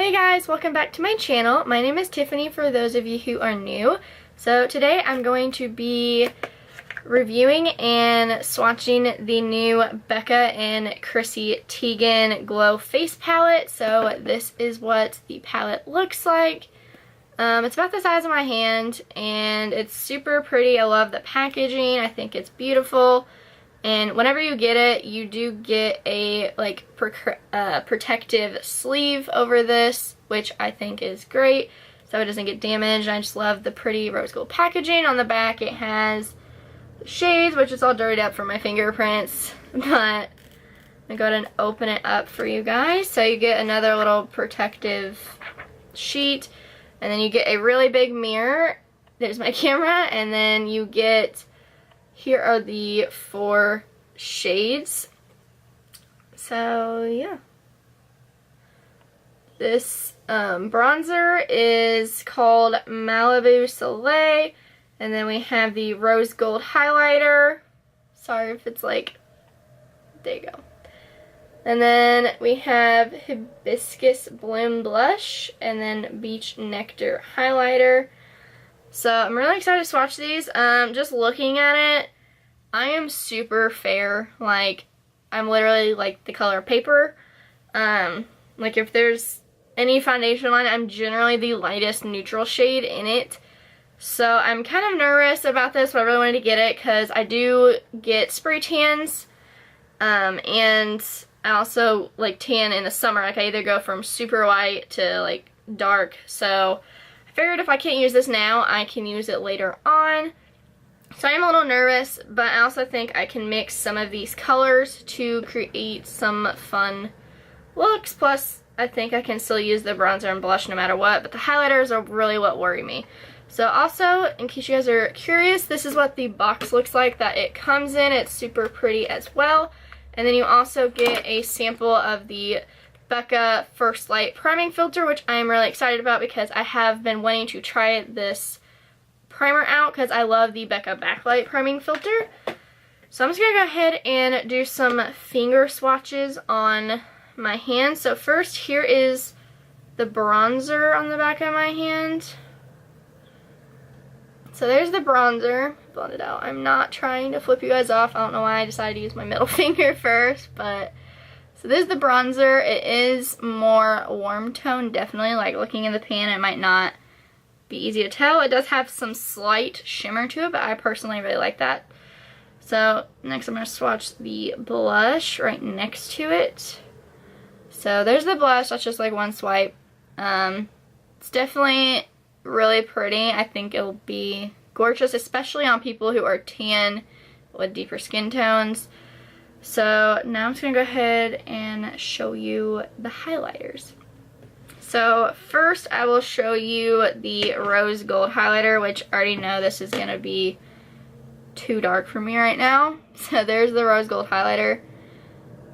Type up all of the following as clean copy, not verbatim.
Hey guys, welcome back to my channel. My name is Tiffany for those of you who are new. So today I'm going to be reviewing and swatching the new Becca and Chrissy Teigan Glow Face Palette. So this is what the palette looks like. It's about the size of my hand and it's super pretty. I love the packaging. I think it's beautiful. And whenever you get it, you do get a protective sleeve over this, which I think is great, so it doesn't get damaged. I just love the pretty rose gold packaging. On the back it has the shades, which is all dirtied up from my fingerprints, but I'm gonna go ahead and open it up for you guys. So you get another little protective sheet, and then you get a really big mirror. There's my camera, and then you get, here are the 4 shades. So yeah. This bronzer is called Malibu Soleil. And then we have the rose gold highlighter. Sorry if it's like, there you go. And then we have Hibiscus Bloom blush. And then Beach Nectar highlighter. So I'm really excited to swatch these. Just looking at it, I am super fair. Like, I'm literally like the color of paper. Like if there's any foundation line, I'm generally the lightest neutral shade in it. So I'm kind of nervous about this, but I really wanted to get it because I do get spray tans. And I also like tan in the summer. Like I either go from super white to like dark. So I figured if I can't use this now, I can use it later on. So I'm a little nervous, but I also think I can mix some of these colors to create some fun looks. Plus, I think I can still use the bronzer and blush no matter what, but the highlighters are really what worry me. So also, in case you guys are curious, this is what the box looks like that it comes in. It's super pretty as well. And then you also get a sample of the Becca First Light priming filter, which I am really excited about because I have been wanting to try this primer out because I love the Becca Backlight priming filter. So I'm just going to go ahead and do some finger swatches on my hand. So first, here is the bronzer on the back of my hand. So there's the bronzer. Blend it out. I'm not trying to flip you guys off. I don't know why I decided to use my middle finger first, but so this is the bronzer. It is more warm tone, definitely. Like looking in the pan, it might not be easy to tell. It does have some slight shimmer to it, but I personally really like that. So next I'm going to swatch the blush right next to it. So there's the blush. That's just like one swipe. It's definitely really pretty. I think it'll be gorgeous, especially on people who are tan with deeper skin tones. So now I'm just going to go ahead and show you the highlighters. So first I will show you the rose gold highlighter, which I already know this is going to be too dark for me right now. So there's the rose gold highlighter.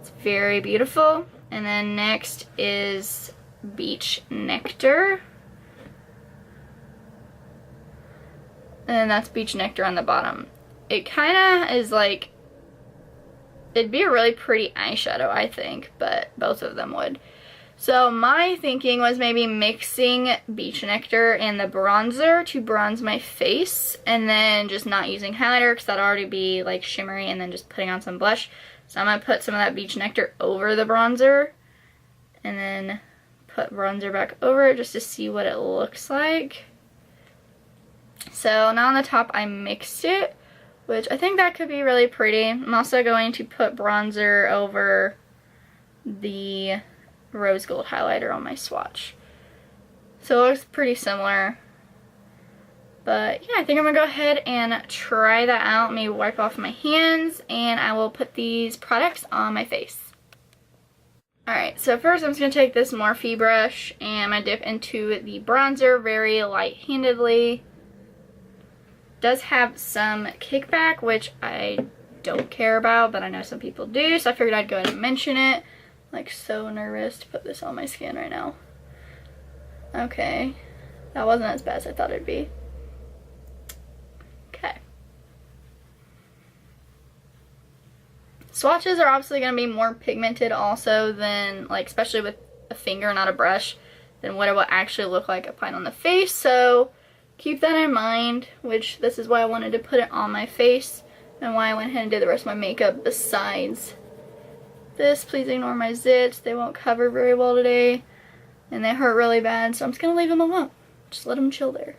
It's very beautiful. And then next is Beach Nectar. And that's Beach Nectar on the bottom. It kind of is like, it'd be a really pretty eyeshadow, I think, but both of them would. So my thinking was maybe mixing Beach Nectar and the bronzer to bronze my face, and then just not using highlighter because that'd already be like shimmery, and then just putting on some blush. So I'm going to put some of that Beach Nectar over the bronzer, and then put bronzer back over it just to see what it looks like. So now on the top I mixed it, which I think that could be really pretty. I'm also going to put bronzer over the rose gold highlighter on my swatch. So it looks pretty similar. But yeah, I think I'm going to go ahead and try that out. Maybe wipe off my hands, and I will put these products on my face. Alright, so first I'm just going to take this Morphe brush and I'm going to dip into the bronzer very light-handedly. Does have some kickback, which I don't care about, but I know some people do, so I figured I'd go ahead and mention it. Like, so nervous to put this on my skin right now. Okay, that wasn't as bad as I thought it'd be. Okay. Swatches are obviously going to be more pigmented also than, like, especially with a finger, not a brush, than what it will actually look like applied on the face. So keep that in mind, which this is why I wanted to put it on my face and why I went ahead and did the rest of my makeup besides this. Please ignore my zits. They won't cover very well today and they hurt really bad, so I'm just going to leave them alone. Just let them chill there.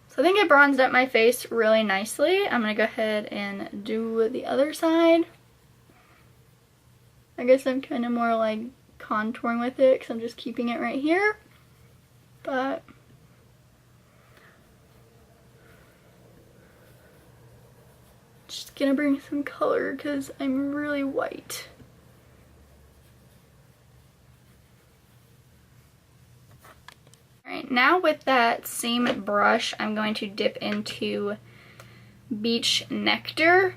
So I think I bronzed up my face really nicely. I'm going to go ahead and do the other side. I guess I'm kind of more like contouring with it because I'm just keeping it right here. But just gonna bring some color because I'm really white. Alright, now with that same brush, I'm going to dip into Beach Nectar.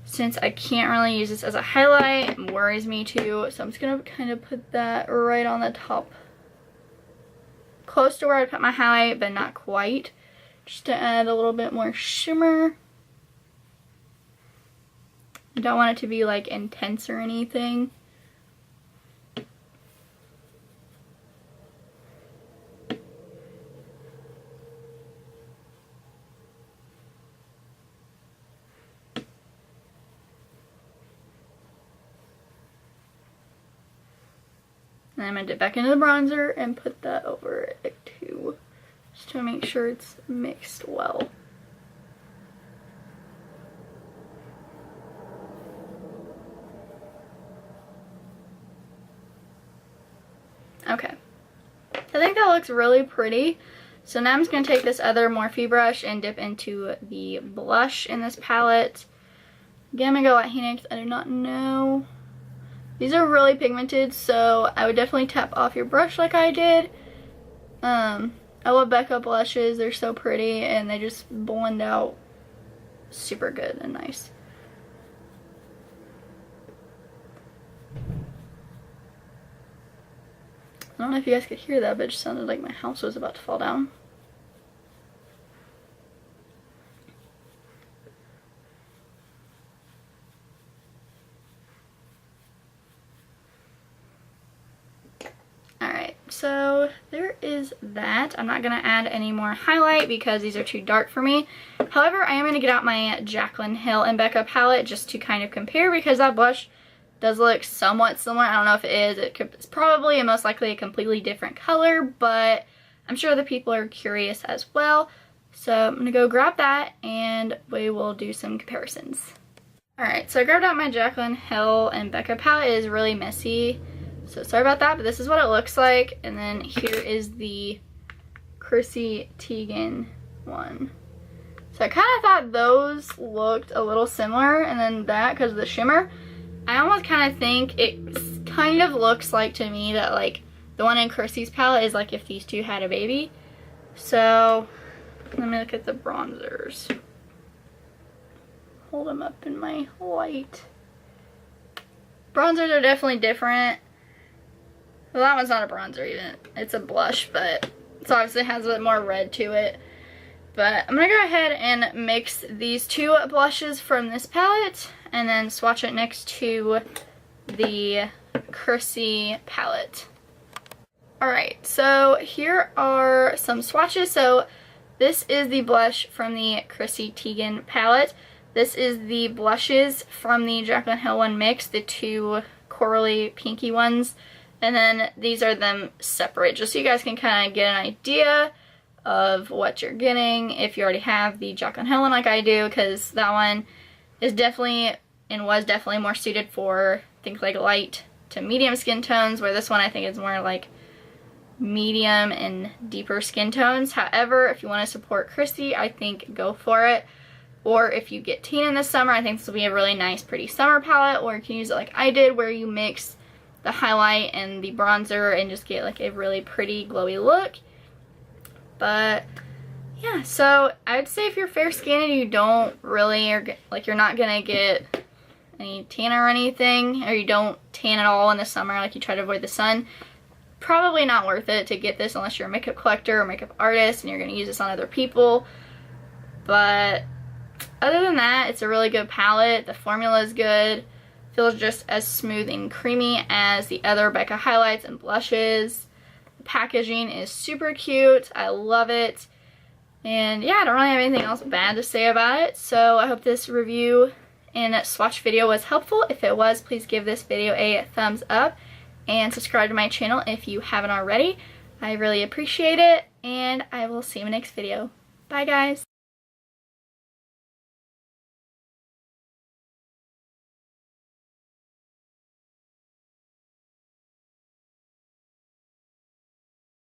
Since I can't really use this as a highlight, it worries me too, so I'm just gonna kind of put that right on the top, close to where I put my highlight, but not quite, just to add a little bit more shimmer. I don't want it to be like intense or anything. And I'm going to dip back into the bronzer and put that over it too, just to make sure it's mixed well. Okay, I think that looks really pretty. So now I'm just going to take this other Morphe brush and dip into the blush in this palette. Again, I'm going to go light because I do not know. These are really pigmented, so I would definitely tap off your brush like I did. I love Becca blushes. They're so pretty and they just blend out super good and nice. I don't know if you guys could hear that, but it just sounded like my house was about to fall down. Alright, so there is that. I'm not going to add any more highlight because these are too dark for me. However, I am going to get out my Jaclyn Hill and Becca palette just to kind of compare because that blush does look somewhat similar. I don't know if it is. It's probably and most likely a completely different color, but I'm sure the people are curious as well. So I'm going to go grab that and we will do some comparisons. Alright, so I grabbed out my Jaclyn Hill and Becca palette. It is really messy, so sorry about that, but this is what it looks like. And then here is the Chrissy Teigan one. So I kind of thought those looked a little similar, and then that because of the shimmer. I almost kind of think it kind of looks like to me that like the one in Chrissy's palette is like if these two had a baby. So let me look at the bronzers. Hold them up in my light. Bronzers are definitely different. Well, that one's not a bronzer even. It's a blush, but it obviously has a bit more red to it. But I'm going to go ahead and mix these two blushes from this palette and then swatch it next to the Chrissy palette. Alright, so here are some swatches. So this is the blush from the Chrissy Teigan palette. This is the blushes from the Jaclyn Hill one mix, the two corally pinky ones. And then these are them separate, just so you guys can kind of get an idea of what you're getting if you already have the Jaclyn Hill one like I do, because that one is definitely and was definitely more suited for things like light to medium skin tones, where this one I think is more like medium and deeper skin tones. However, if you want to support Chrissy, I think go for it. Or if you get teen in the summer, I think this will be a really nice pretty summer palette, or you can use it like I did where you mix the highlight and the bronzer and just get like a really pretty glowy look. But yeah, so I would say if you're fair skinned and you don't really, or like you're not gonna get any tan or anything, or you don't tan at all in the summer, like you try to avoid the sun, probably not worth it to get this unless you're a makeup collector or makeup artist and you're gonna use this on other people. But other than that, it's a really good palette. The formula is good. Feels just as smooth and creamy as the other Becca highlights and blushes. The packaging is super cute. I love it. And yeah, I don't really have anything else bad to say about it. So I hope this review and swatch video was helpful. If it was, please give this video a thumbs up and subscribe to my channel if you haven't already. I really appreciate it, and I will see you in the next video. Bye guys!